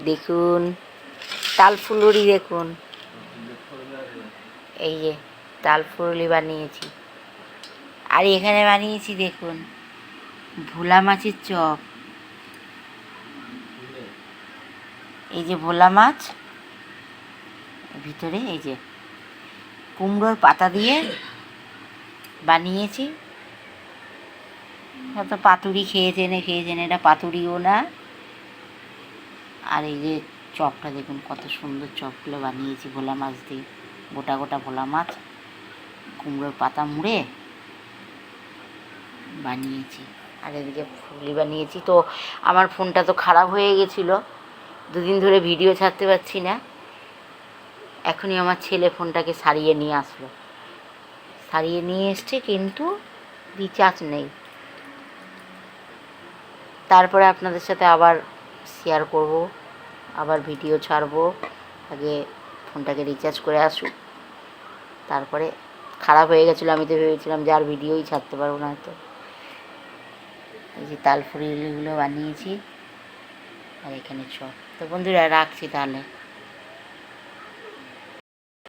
দেখুন তাল ফুলুরি, দেখুন এই যে তাল ফুলুরি বানিয়েছি। আর এখানে বানিয়েছি দেখুন ভোলা মাছের চপ। এই যে ভোলা মাছ, ভিতরে এই যে কুমড়োর পাতা দিয়ে বানিয়েছি। হয়তো পাতুরি খেয়েছেন, এটা পাতুরিও না। আর এই যে চপটা দেখুন কত সুন্দর চপগুলো বানিয়েছি ভোলা মাছ দিয়ে, গোটা গোটা ভোলা মাছ কুমড়োর পাতা মুড়ে বানিয়েছি। আর এদিকে ফুলি বানিয়েছি। তো আমার ফোনটা তো খারাপ হয়ে গেছিলো, দুদিন ধরে ভিডিও ছাড়তে পারছি না। এখনই আমার ছেলে ফোনটাকে সারিয়ে নিয়ে আসলো, সারিয়ে নিয়ে এসছে, কিন্তু রিচার্জ নেই। তারপরে আপনাদের সাথে আবার শেয়ার করব, আবার ভিডিও ছাড়বো। আগে ফোনটাকে রিচার্জ করে আসুক, তারপরে। খারাপ হয়ে গেছিলো, আমি তো ভেবেছিলাম যে আর ভিডিওই ছাড়তে পারবো না হয়তো। এই যে তাল ফুলুরিগুলো বানিয়েছি, আর এখানে চপ। তো বন্ধুরা রাখছি তাহলে।